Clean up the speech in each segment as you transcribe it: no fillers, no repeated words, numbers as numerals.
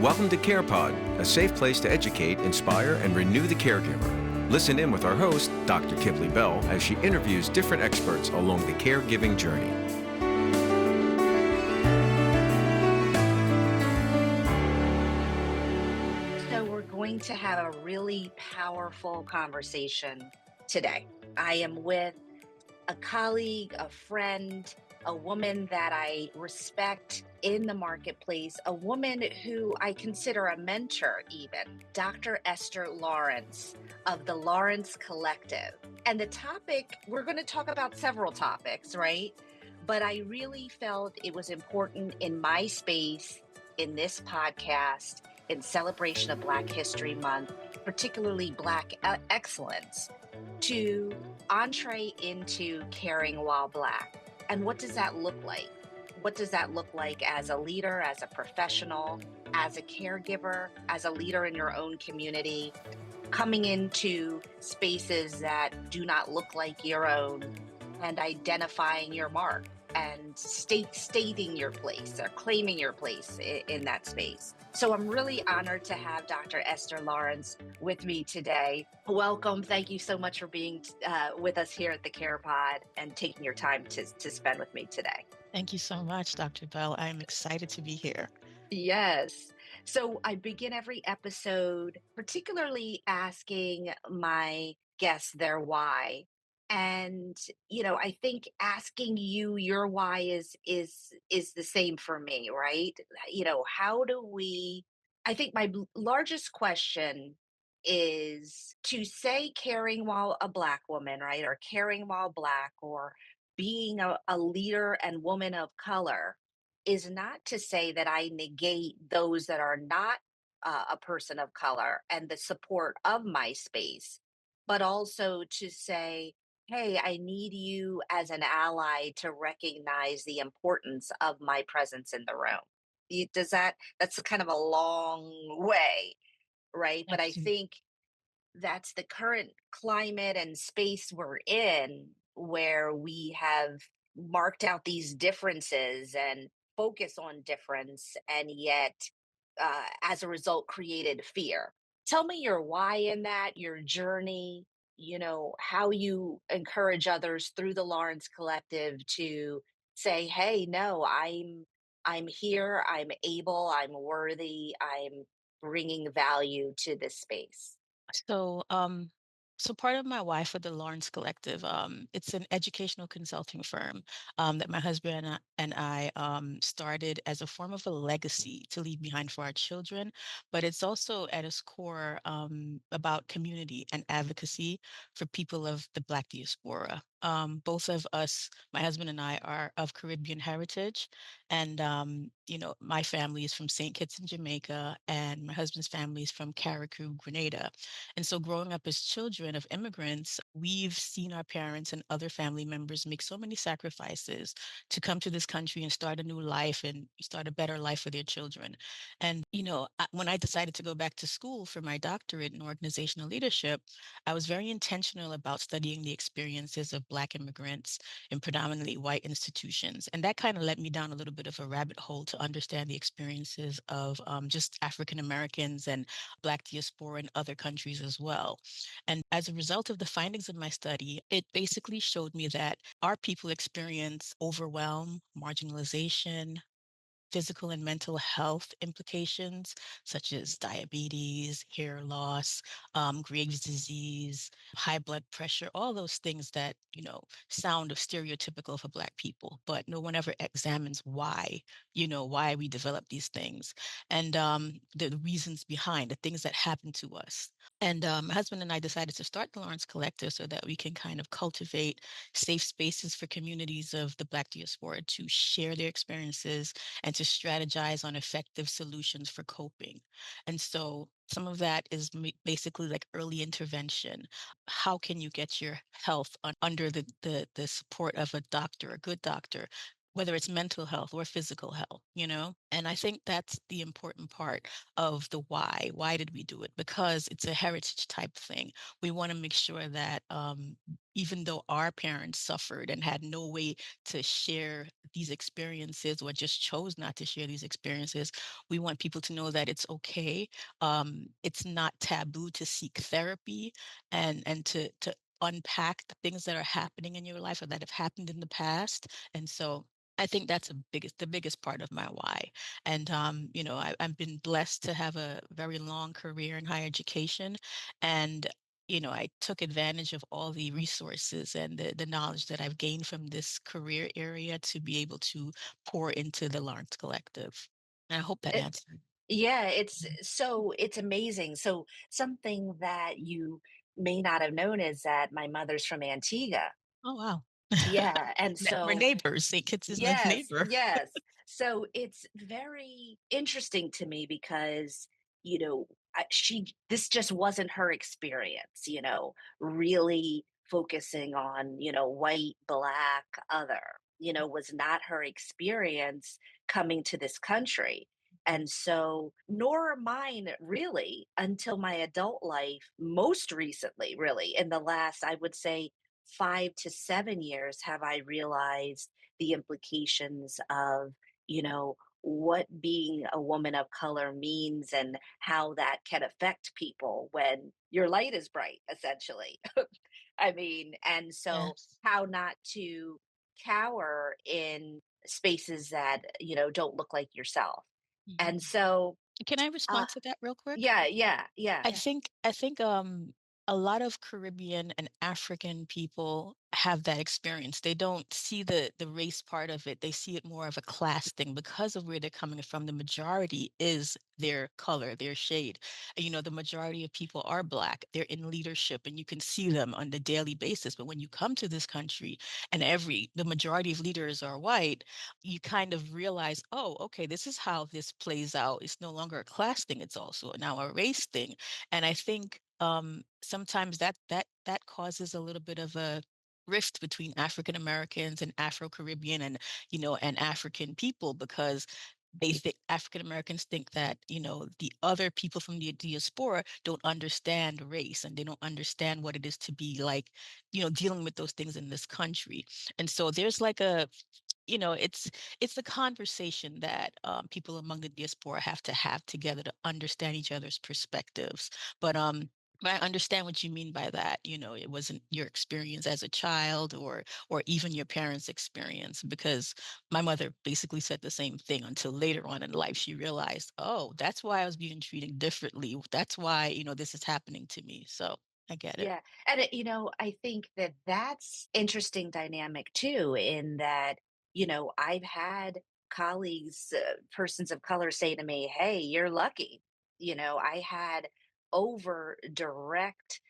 Welcome to CarePod, a safe place to educate, inspire, and renew the caregiver. Listen in with our host, Dr. Kiplee Bell, as she interviews different experts along the caregiving journey. So, we're going to have a really powerful conversation today. I am with a colleague, a friend, a woman that I respect in the marketplace, a woman who I consider a mentor, even Dr. Esther Lawrence of the Lawrence Collective. And the topic, we're going to talk about several topics, right? But I really felt it was important in my space, in this podcast, in celebration of Black History Month, particularly Black excellence, to entree into caring while Black. And what does that look like? What does that look like as a leader, as a professional, as a caregiver, as a leader in your own community, coming into spaces that do not look like your own and identifying your mark and stating your place or claiming your place in that space. So I'm really honored to have Dr. Esther Lawrence with me today. Welcome. Thank you so much for being with us here at the Care Pod and taking your time to spend with me today. Thank you so much, Dr. Bell. I'm excited to be here. Yes. So I begin every episode particularly asking my guests their why. And I think asking you your why is the same for me, right? How do we I think my largest question is to say caring while a Black woman, right? Or caring while Black, or being a leader and woman of color is not to say that I negate those that are not a person of color and the support of my space, but also to say, hey, I need you as an ally to recognize the importance of my presence in the room. That's kind of a long way, right? But I Absolutely. think that's the current climate and space we're in, where we have marked out these differences and focus on difference, and yet as a result created fear. Tell me your why in that, your journey, how you encourage others through the Lawrence Collective to say, hey, no, I'm here, I'm able, I'm worthy, I'm bringing value to this space. So, um, so part of my why for the Lawrence Collective, it's an educational consulting firm that my husband and I started as a form of a legacy to leave behind for our children. But it's also at its core about community and advocacy for people of the Black diaspora. Both of us, my husband and I, are of Caribbean heritage, and my family is from St. Kitts in Jamaica, and my husband's family is from Carriacou, Grenada. And so growing up as children of immigrants, we've seen our parents and other family members make so many sacrifices to come to this country and start a new life and start a better life for their children. And, when I decided to go back to school for my doctorate in organizational leadership, I was very intentional about studying the experiences of Black immigrants in predominantly white institutions. And that kind of led me down a little bit of a rabbit hole to understand the experiences of just African Americans and Black diaspora in other countries as well. And as a result of the findings of my study, it basically showed me that our people experience overwhelm, marginalization, physical and mental health implications, such as diabetes, hair loss, Graves' disease, high blood pressure, all those things that, sound of stereotypical for Black people, but no one ever examines why we develop these things and the reasons behind the things that happen to us. And my husband and I decided to start the Lawrence Collective so that we can kind of cultivate safe spaces for communities of the Black diaspora to share their experiences and to strategize on effective solutions for coping. And so some of that is basically like early intervention. How can you get your health under the support of a doctor, a good doctor? whether it's mental health or physical health, you know? And I think that's the important part of the why. Why did we do it? Because it's a heritage type thing. We want to make sure that even though our parents suffered and had no way to share these experiences or just chose not to share these experiences, we want people to know that it's okay. It's not taboo to seek therapy and to unpack the things that are happening in your life or that have happened in the past. And so I think that's the biggest part of my why. And I've been blessed to have a very long career in higher education, and I took advantage of all the resources and the knowledge that I've gained from this career area to be able to pour into the Lawrence Collective. And I hope that It, answered. yeah, it's Mhm. so it's amazing. So something that you may not have known is that my mother's from Antigua. Oh wow. Yeah, and We're so neighbors. St. Kitts is my yes, neighbor. yes. So it's very interesting to me because, this just wasn't her experience, really focusing on, white, black, other, was not her experience coming to this country. And so, nor mine really until my adult life, most recently, really, in the last, I would say, 5 to 7 years, have I realized the implications of, what being a woman of color means and how that can affect people when your light is bright, essentially. I mean, and so Yes. how not to cower in spaces that, don't look like yourself. And Mhm. so, Can I uh, respond to that real quick? yeah, yeah, yeah, I think a lot of Caribbean and African people have that experience. They don't see the race part of it. They see it more of a class thing because of where they're coming from. The majority is their color, their shade. And, the majority of people are black. They're in leadership and you can see them on a daily basis. But when you come to this country and the majority of leaders are white, you kind of realize, oh, okay, this is how this plays out. It's no longer a class thing. It's also now a race thing. And I think sometimes that causes a little bit of a rift between African Americans and Afro Caribbean and African people because they think African Americans think that the other people from the diaspora don't understand race and they don't understand what it is to be like dealing with those things in this country. And so there's like it's the conversation that people among the diaspora have to have together to understand each other's perspectives. But I understand what you mean by that. It wasn't your experience as a child or even your parents' experience, because my mother basically said the same thing until later on in life she realized, oh, that's why I was being treated differently. That's why, this is happening to me. So I get it. yeah. And I think that that's interesting dynamic too, in that, I've had colleagues, persons of color say to me, "Hey, you're lucky." I had over direct,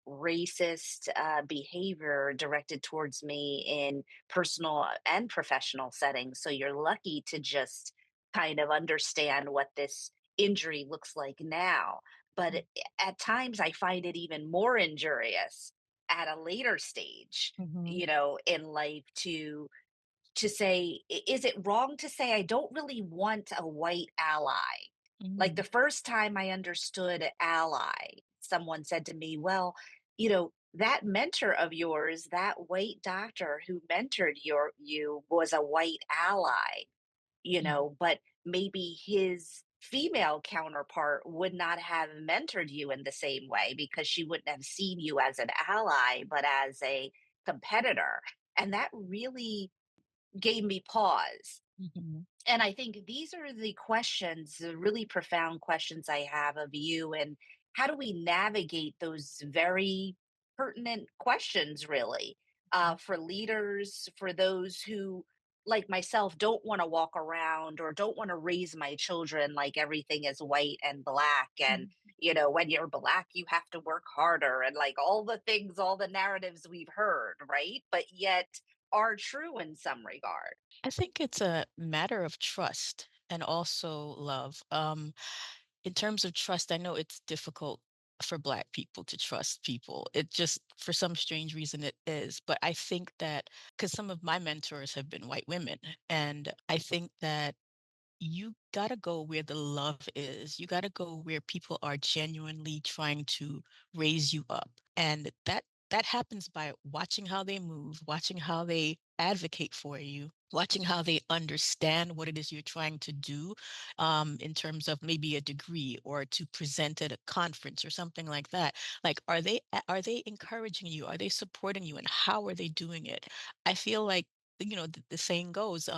racist behavior directed towards me in personal and professional settings. So you're lucky to just kind of understand what this injury looks like now. But at times I find it even more injurious at a later stage, Mm-hmm. in life, to say, is it wrong to say I don't really want a white ally? Like the Mm-hmm. first time I understood ally, someone said to me, well, that mentor of yours, that white doctor who mentored you was a white ally, but maybe his female counterpart would not have mentored you in the same way because she wouldn't have seen you as an ally, but as a competitor. And that really gave me pause. Mm-hmm. And I think these are the questions, the really profound questions I have of you. And how do we navigate those very pertinent questions, really, for leaders, for those who, like myself, don't want to walk around or don't want to raise my children like everything is white and black. And, when you're black, you have to work harder and like all the things, all the narratives we've heard, right? But yet are true in some regard. I think it's a matter of trust and also love. In terms of trust, I know it's difficult for Black people to trust people. It just, for some strange reason, it is. But I think that because some of my mentors have been white women, and I think that you gotta go where the love is. You gotta go where people are genuinely trying to raise you up. And that happens by watching how they move, watching how they advocate for you, watching how they understand what it is you're trying to do, in terms of maybe a degree or to present at a conference or something like that. Like, are they encouraging you? Are they supporting you? And how are they doing it? I feel like, the saying goes,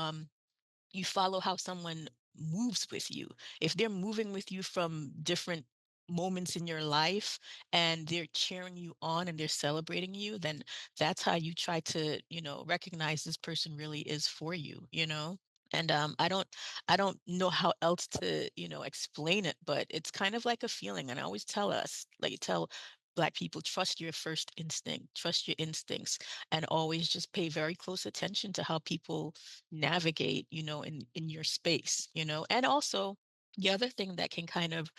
you follow how someone moves with you. If they're moving with you from different moments in your life and they're cheering you on and they're celebrating you, then that's how you try to, recognize this person really is for you, you know? And I don't know how else to, explain it, but it's kind of like a feeling. And I always tell us, like tell Black people, trust your first instinct, trust your instincts, and always just pay very close attention to how people navigate, in your space, and also the other thing that can kind of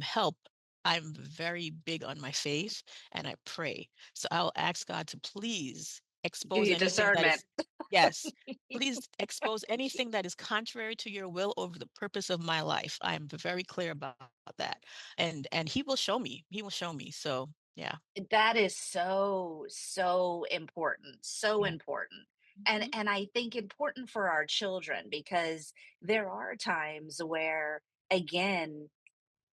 help. I'm very big on my faith and I pray. So I'll ask God to please Give expose you anything that discernment. is, yes, please expose anything that is contrary to your will over the purpose of my life. I am very clear about that. And he will show me. He will show me. So yeah. That is so, so important, so Yeah. important. And Mhm. and I think important for our children because there are times where, again,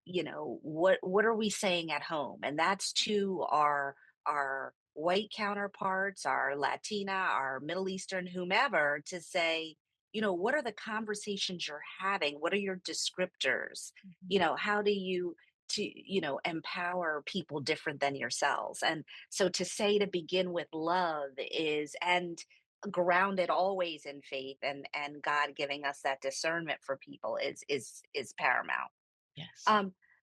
what are we saying at home? And that's to our white counterparts, our Latina, our Middle Eastern, whomever, to say, what are the conversations you're having? What are your descriptors? Mhm. How do you to empower people different than yourselves? And so to say, to begin with love is, and grounded always in faith, and God giving us that discernment for people is paramount. Yes.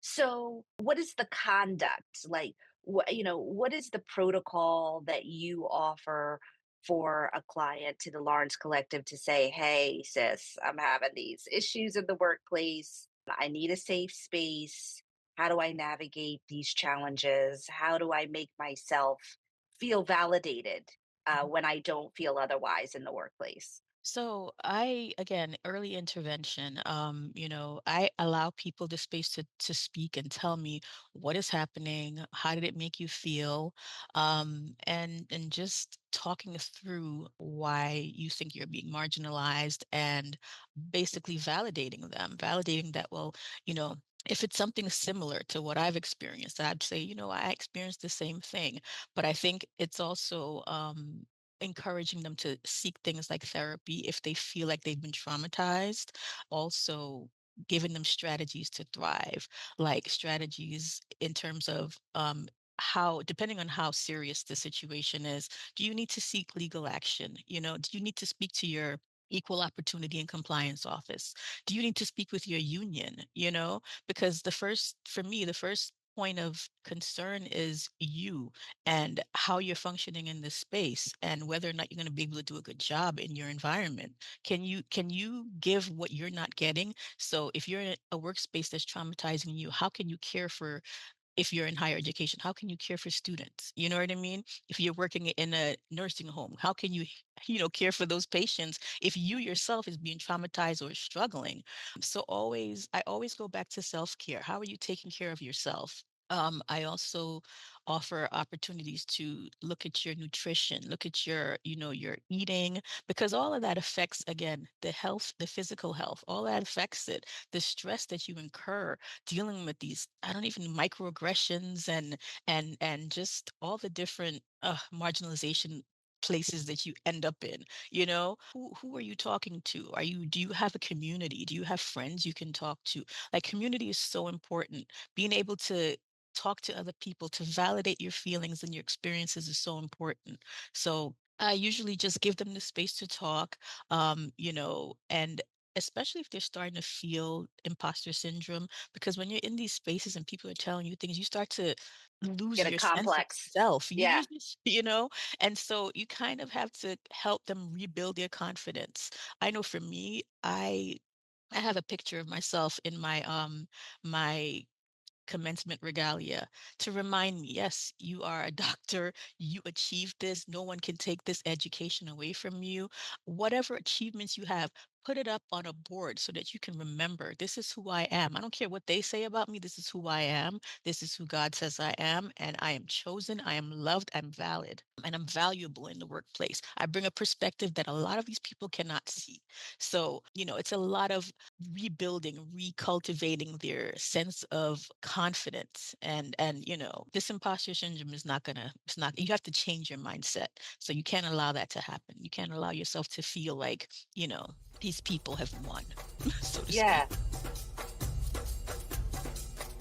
So what is the conduct like? What is the protocol that you offer for a client to the Lawrence Collective to say, hey, sis, I'm having these issues in the workplace. I need a safe space. How do I navigate these challenges? How do I make myself feel validated when I don't feel otherwise in the workplace? So again, early intervention, I allow people the space to speak and tell me what is happening, how did it make you feel, and just talking through why you think you're being marginalized and basically validating that, well, if it's something similar to what I've experienced, I'd say, I experienced the same thing. But I think it's also encouraging them to seek things like therapy if they feel like they've been traumatized. Also, giving them strategies to thrive, like strategies in terms of how, depending on how serious the situation is, do you need to seek legal action? Do you need to speak to your equal opportunity and compliance office? Do you need to speak with your union? Because for me, the first point of concern is you and how you're functioning in this space and whether or not you're going to be able to do a good job in your environment. Can you give what you're not getting? So if you're in a workspace that's traumatizing you, how can you care for, if you're in higher education, how can you care for students? You know what I mean? If you're working in a nursing home, how can you, care for those patients if you yourself is being traumatized or struggling? So I always go back to self-care. How are you taking care of yourself? I also offer opportunities to look at your nutrition, look at your eating, because all of that affects, again, the health, the physical health, all that affects it. The stress that you incur dealing with these, I don't even, microaggressions and just all the different marginalization places that you end up in. Who are you talking to? Do you have a community? Do you have friends you can talk to? Like, community is so important. Being able to talk to other people to validate your feelings and your experiences is so important. So I usually just give them the space to talk, and especially if they're starting to feel imposter syndrome, because when you're in these spaces and people are telling you things, you start to lose Get a your sense of complex. self. You Yeah. lose this, and so you kind of have to help them rebuild their confidence. I know for me, I have a picture of myself in my commencement regalia to remind me, yes, you are a doctor, you achieved this, no one can take this education away from you. Whatever achievements you have, put it up on a board so that you can remember, this is who I am. I don't care what they say about me, this is who I am. This is who God says I am, and I am chosen, I am loved, I'm valid, and I'm valuable in the workplace. I bring a perspective that a lot of these people cannot see. So, it's a lot of rebuilding, recultivating their sense of confidence. And this imposter syndrome is not gonna, it's not, you have to change your mindset. So you can't allow that to happen. You can't allow yourself to feel like, these people have won, so to speak. Yeah.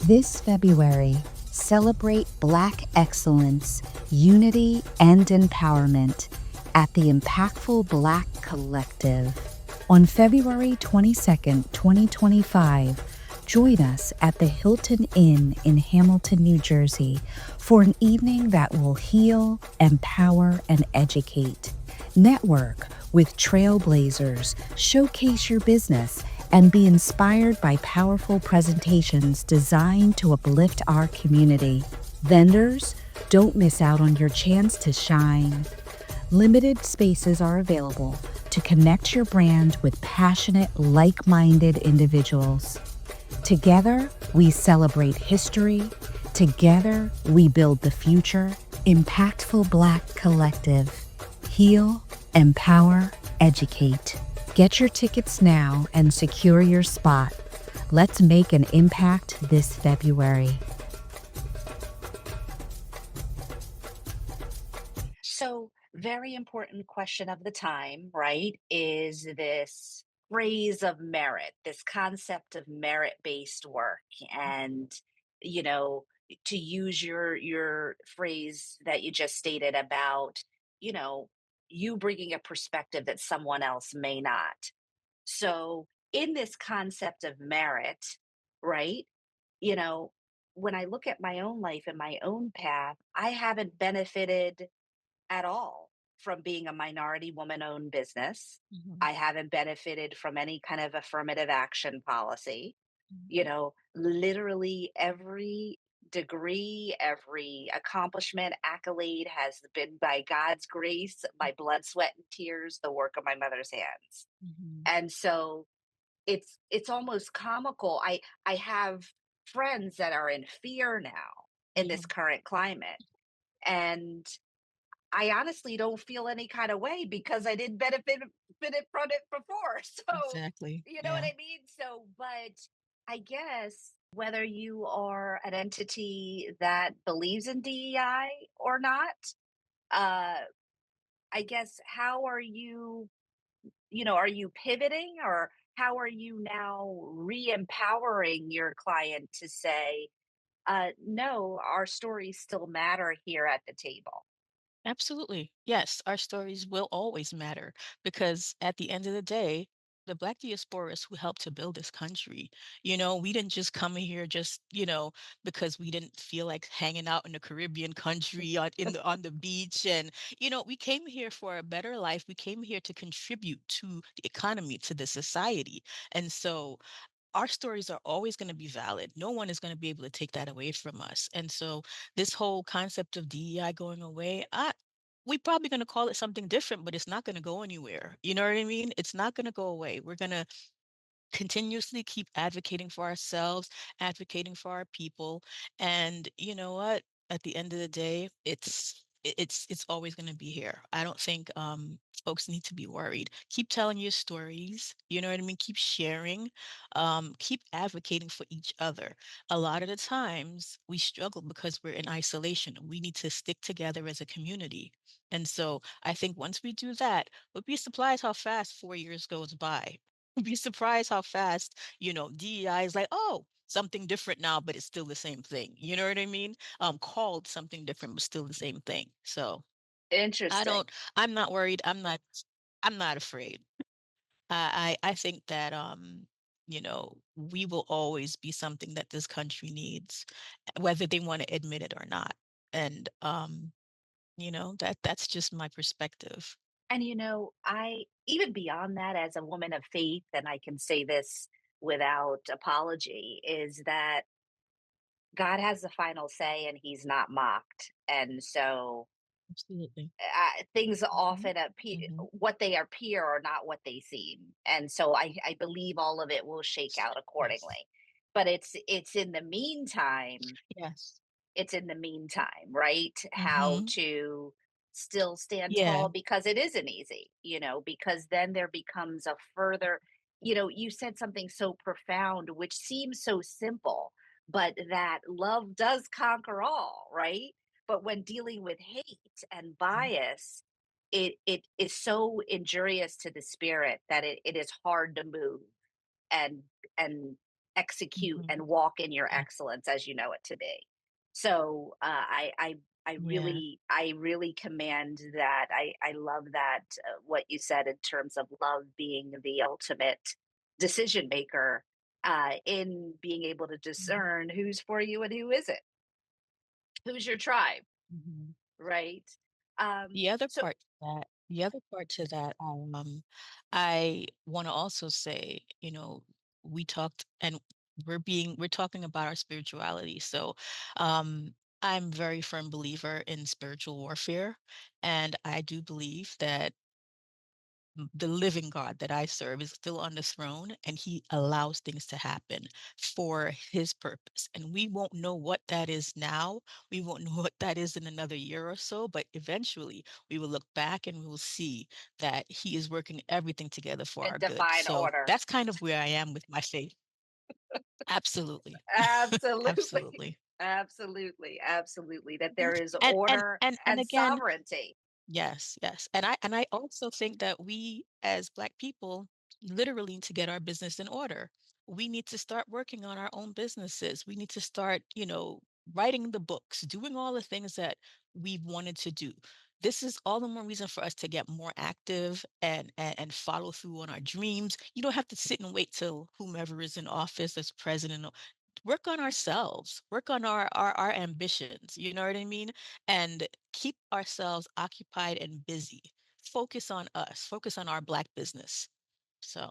This February, celebrate Black excellence, unity, and empowerment at the Impactful Black Collective. On February 22nd, 2025, join us at the Hilton Inn in Hamilton, New Jersey for an evening that will heal, empower, and educate. Network with trailblazers, showcase your business, and be inspired by powerful presentations designed to uplift our community. Vendors, don't miss out on your chance to shine. Limited spaces are available to connect your brand with passionate, like-minded individuals. Together, we celebrate history. Together, we build the future. Impactful Black Collective. Heal, empower, educate. Get your tickets now and secure your spot. Let's make an impact this February. So, very important question of the time, right? Is this phrase of merit, this concept of merit-based work, and you know, to use your phrase that you just stated about, you know, you bringing a perspective that someone else may not. So, in this concept of merit, right? You know, when I look at my own life and my own path, I haven't benefited at all from being a minority woman owned business. Mhm, I haven't benefited from any kind of affirmative action policy. mhm, Literally every degree, every accomplishment, accolade has been by God's grace, my blood, sweat, and tears, the work of my mother's hands. mhm, And so it's almost comical. I have friends that are in fear now in this mhm. current climate. And I honestly don't feel any kind of way because I didn't benefit from it before. So, Exactly. you know what Yeah. I mean? So, but I guess whether you are an entity that believes in DEI or not, uh, I guess how are you, are you pivoting or how are you now re-empowering your client to say, no, our stories still matter here at the table? Absolutely. Yes, our stories will always matter because at the end of the day, the Black diaspora is who helped to build this country. We didn't just come here just, because we didn't feel like hanging out in a Caribbean country on the beach. And, we came here for a better life. We came here to contribute to the economy, to the society. And so our stories are always going to be valid. No one is going to be able to take that away from us. And so this whole concept of DEI going away, we probably going to call it something different, but it's not going to go anywhere. You know what I mean? It's not going to go away. We're going to continuously keep advocating for ourselves, advocating for our people. And you know what? At the end of the day, it's always going to be here. I don't think folks need to be worried. Keep telling your stories. You know what I mean? Keep sharing. Keep advocating for each other. A lot of the times we struggle because we're in isolation. We need to stick together as a community. And so I think once we do that, we'll be surprised how fast 4 years goes by. Be surprised how fast, DEI is like, oh, something different now, but it's still the same thing. You know what I mean? Called something different, but still the same thing. So I Interesting. don't, I'm not worried. I'm not afraid. I think that, we will always be something that this country needs, whether they want to admit it or not. And, that's just my perspective. And I even beyond that, as a woman of faith, and I can say this without apology, is that God has the final say and he's not mocked. And so Absolutely. things Mhm. often appear, Mhm. what they appear are not what they seem. And so I believe all of it will shake out Yes. accordingly. But it's in the meantime, Yes. right? How Mhm. to still stand Yeah. tall because it isn't easy, because then there becomes a further, you said something so profound, which seems so simple, but that love does conquer all, right? But when dealing with hate and Mhm. bias, it is so injurious to the spirit that it is hard to move and and execute Mhm. and walk in your Yeah. excellence as you know it to be. So Yeah. I really command that. I love that, what you said in terms of love being the ultimate decision maker, in being able to Mhm. discern who's for you and who isn't, who's your tribe, Mhm. right? Um, so The other part to that, I wanna also say, we talked and we're talking about our spirituality. So, I'm very firm believer in spiritual warfare, and I do believe that the living God that I serve is still on the throne, and he allows things to happen for his purpose. And we won't know what that is now. We won't know what that is in another year or so, but eventually we will look back and we will see that he is working everything together for in our good. divine So order. that's kind of where I am with my faith. Absolutely. Absolutely. Absolutely. Absolutely, that Mhm. there is And order and and again, sovereignty. yes, yes. And I also think that we as Black people literally need to get our business in order. We need to start working on our own businesses. We need to start, writing the books, doing all the things that we've wanted to do. This is all the more reason for us to get more active and follow through on our dreams. You don't have to sit and wait till whomever is in office as president. Work on ourselves, work on our ambitions, you know what I mean? And keep ourselves occupied and busy. Focus on us, focus on our Black business. So,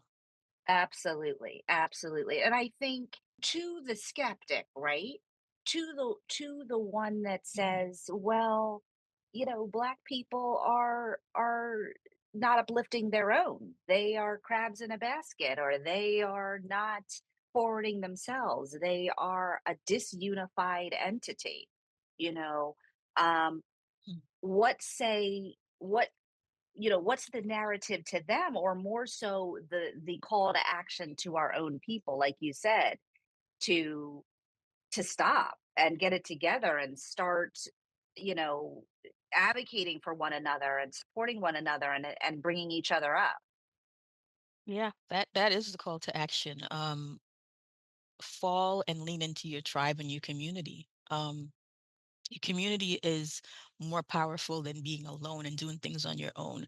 Absolutely, absolutely. And I think to the skeptic, right? To the one that mhm, says, well, black people are not uplifting their own. They are crabs in a basket, or they are not forwarding themselves. They are a disunified entity, you know. Um, mm, what's the narrative to them, or more so the call to action to our own people, like you said, to stop and get it together and start, you know advocating for one another and supporting one another, and bringing each other up. yeah, that is the call to action. Fall and lean into your tribe and your community. Your community is more powerful than being alone and doing things on your own.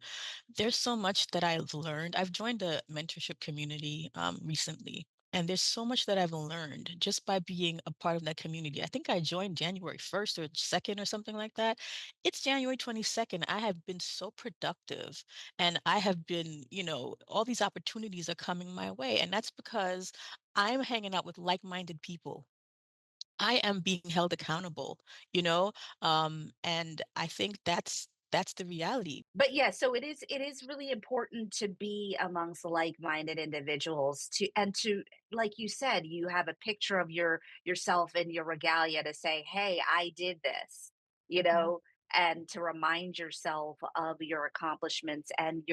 There's so much that I've learned. I've joined a mentorship community recently, and there's so much that I've learned just by being a part of that community. I think I joined January 1st or 2nd or something like that. It's January 22nd. I have been so productive, and I have been, all these opportunities are coming my way. And that's because I'm hanging out with like minded people. I am being held accountable, and I think that's the reality. But yeah, so it is really important to be amongst like-minded individuals, to like you said, you have a picture of yourself in your regalia to say, hey, I did this, you Mhm, know and to remind yourself of your accomplishments, and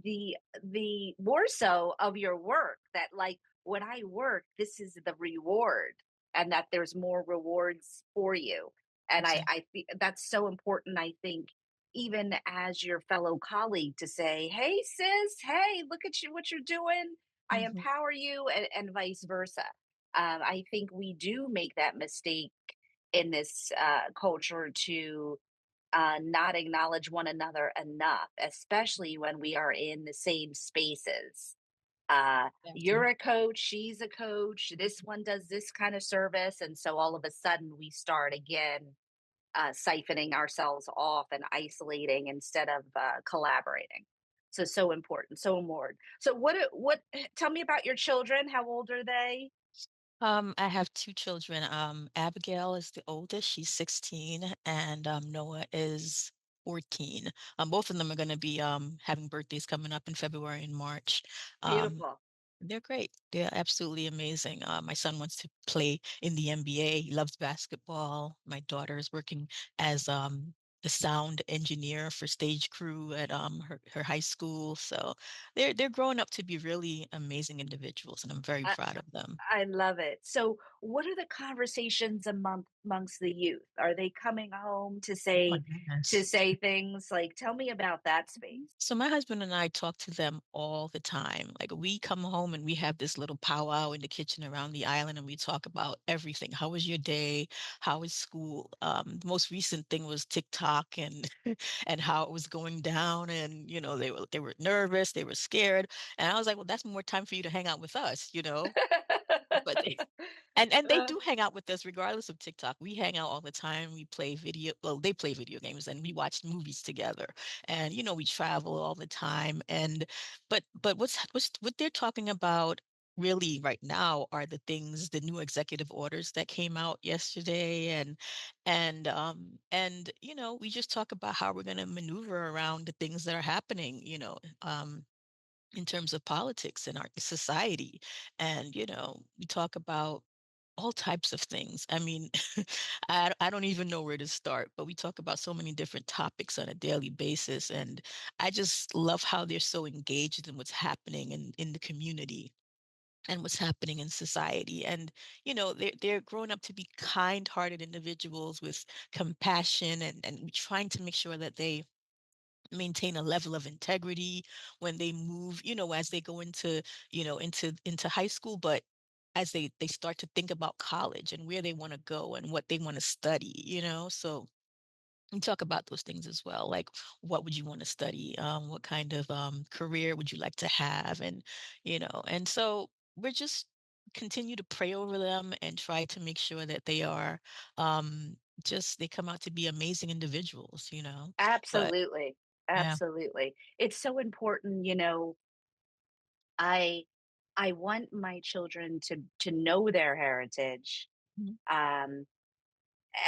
the more so of your work, that, like, when I work, this is the reward, and that there's more rewards for you. And I exactly. I think that's so important, I think, even as your fellow colleague, to say, hey, sis, hey, look at you, what you're doing. I Mhm, empower you, and vice versa. I think we do make that mistake in this culture, to not acknowledge one another enough, especially when we are in the same spaces. You're exactly. a coach, she's a coach, this Mhm. one does this kind of service. And so all of a sudden we start again, siphoning ourselves off and isolating instead of collaborating. So important, so important. So tell me about your children. How old are they? I have two children. Abigail is the oldest, she's 16, and Noah is 14. Both of them are going to be having birthdays coming up in February and March. Um, Beautiful. they're great. They're absolutely amazing. My son wants to play in the NBA. He loves basketball. My daughter is working as the sound engineer for stage crew at her high school. So they're growing up to be really amazing individuals, and I'm very I, proud of them. I love it. So, what are the conversations amongst the youth? Are they coming home Oh my to goodness. say things like, "Tell me about that Mhm. space"? So my husband and I talk to them all the time. Like we come home and we have this little powwow in the kitchen around the island and we talk about everything. How was your day? How was school? The most recent thing was TikTok and and how it was going down and they were nervous, they were scared. And I was like, well, that's more time for you to hang out with us, you know? But and they Uh, do hang out with us regardless of TikTok. We hang out all the time. We play video well, they play video games and we watch movies together. And we travel all the time. And but what they're talking about really right now are the new executive orders that came out yesterday and we just talk about how we're going to maneuver around the things that are happening, in terms of politics in our society. And we talk about all types of things. I mean, I don't even know where to start, but we talk about so many different topics on a daily basis. And I just love how they're so engaged in what's happening in the community and what's happening in society. And, they're growing up to be kind-hearted individuals with compassion and trying to make sure that they maintain a level of integrity when they move, as they go into high school, but as they start to think about college and where they want to go and what they want to study, so we talk about those things as well, like what would you want to study, what kind of career would you like to have, and so we're just continue to pray over them and try to make sure that they are just they come out to be amazing individuals, but Absolutely. yeah. Absolutely. It's so important, I I want my children to know their heritage. Mhm, Um,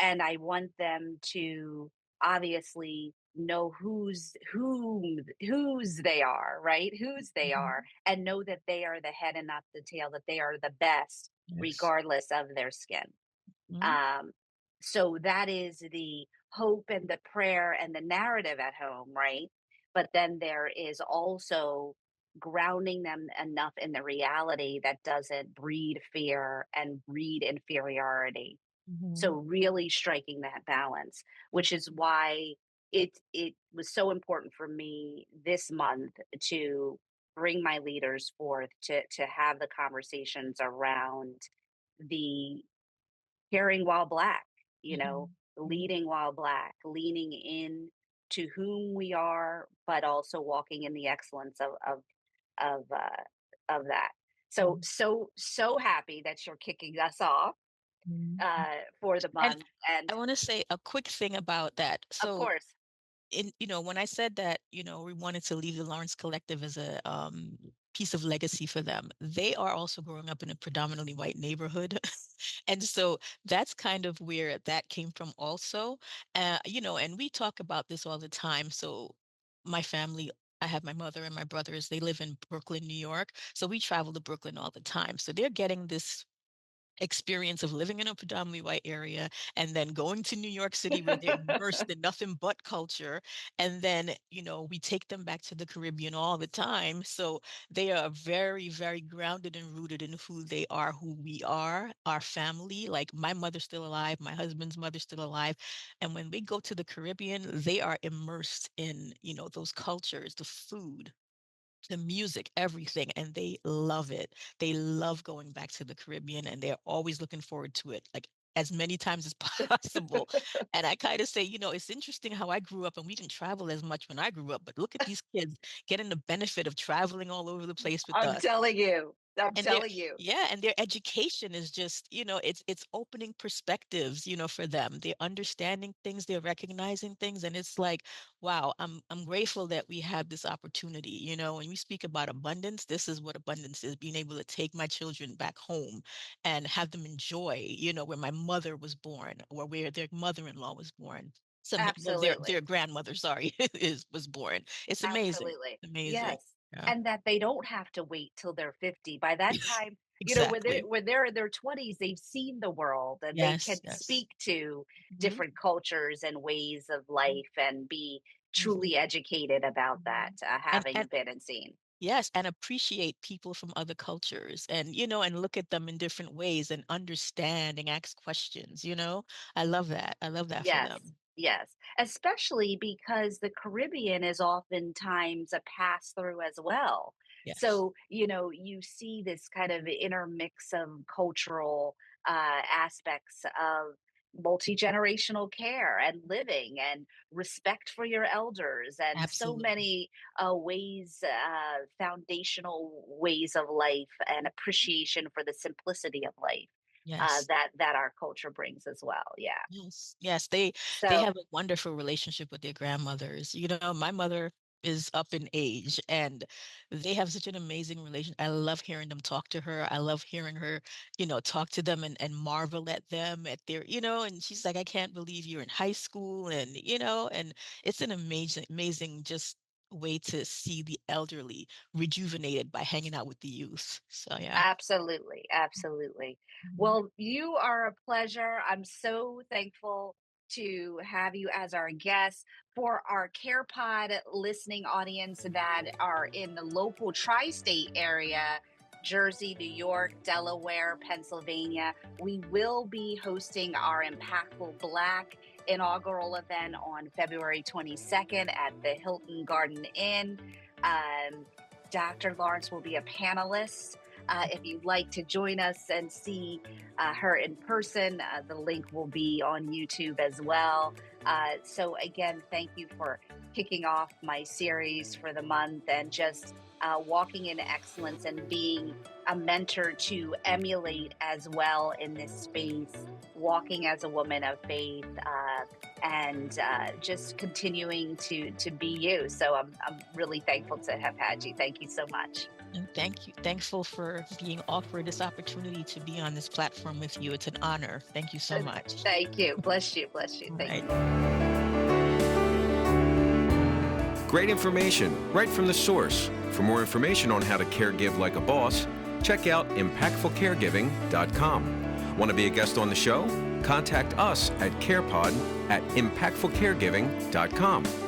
and I want them to obviously know whose they are, right? Whose they are, mhm, and know that they are the head and not the tail, that they are the best yes. regardless of their skin. Mhm, Um, so that is the hope and the prayer and the narrative at home, right? But then there is also grounding them enough in the reality that doesn't breed fear and breed inferiority. So mhm, really striking that balance, which is why it was so important for me this month to bring my leaders forth to have the conversations around the caring while black, mhm, mhm, leading while black, leaning in to whom we are, but also walking in the excellence of that. So mhm, so happy that you're kicking us off mhm. for the And month, and I wanna say a quick thing about that. of So course. when I said that, we wanted to leave the Lawrence Collective as a piece of legacy for them, they are also growing up in a predominantly white neighborhood. And so that's kind of where that came from also. And we talk about this all the time. So my family, I have my mother and my brothers, they live in Brooklyn, New York. So we travel to Brooklyn all the time. So they're getting this experience of living in a predominantly white area and then going to New York City where they're immersed in nothing but culture. And then, we take them back to the Caribbean all the time. So they are very, very grounded and rooted in who they are, who we are, our family. Like my mother's still alive, my husband's mother's still alive. And when we go to the Caribbean, they are immersed in, those cultures, the food, the music, everything, and they love it. They love going back to the Caribbean and they're always looking forward to it, like as many times as possible. And I kind of say, it's interesting how I grew up and we didn't travel as much when I grew up, but look at these kids getting the benefit of traveling all over the place with I'm us. telling you. I'm And their telling you. yeah, and their education is just, it's opening perspectives, for them. They're understanding things, they're recognizing things, and it's like, wow, I'm grateful that we have this opportunity. When we speak about abundance, this is what abundance is, being able to take my children back home and have them enjoy, where my mother was born or where their mother-in-law was born. Well, their Absolutely. grandmother, sorry, was born. It's amazing. Absolutely. Amazing. Yes. Yeah. And that they don't have to wait till they're 50. By that time, Exactly. when they're in their 20s, they've seen the world and they Yes, can yes. speak to Mhm, different cultures and ways of life and be mhm, truly educated about that, mhm. And having been and seen. yes, and appreciate people from other cultures and, and look at them in different ways and understand and ask questions. I love that. I love that for Yes, them. yes, especially because the Caribbean is oftentimes a pass through as well. Yes. So, you see this kind of intermix of cultural aspects of multi-generational care and living and respect for your elders and so Absolutely. many ways, foundational ways of life and appreciation for the simplicity of life Yes. that our culture brings as well. Yeah. Yes, yes, they So have a wonderful relationship with their grandmothers. My mother is up in age and they have such an amazing relation. I love hearing them talk to her. I love hearing her, talk to them and marvel at them at and she's like, I can't believe you're in high school and it's an amazing just way to see the elderly rejuvenated by hanging out with the youth. So yeah. absolutely, absolutely. Mhm. Well, you are a pleasure. I'm so thankful to have you as our guest. For our CarePod listening audience that are in the local tri-state area, Jersey, New York, Delaware, Pennsylvania, we will be hosting our Impactful Black inaugural event on February 22nd at the Hilton Garden Inn. Um, Dr. Lawrence will be a panelist. If you'd like to join us and see her in person, the link will be on YouTube as well. So, again, thank you for kicking off my series for the month and just walking in excellence and being a mentor to emulate as well in this space, walking as a woman of faith. And just continuing to be you. So I'm really thankful to have had you. Thank you so much. And thank you. Thankful for being offered this opportunity to be on this platform with you. It's an honor. Thank you so much. Thank you. Bless you. Bless you. All Thank right. you. Great information right from the source. For more information on how to caregive like a boss, check out impactfulcaregiving.com. Want to be a guest on the show? Contact us at CarePod at impactfulcaregiving.com.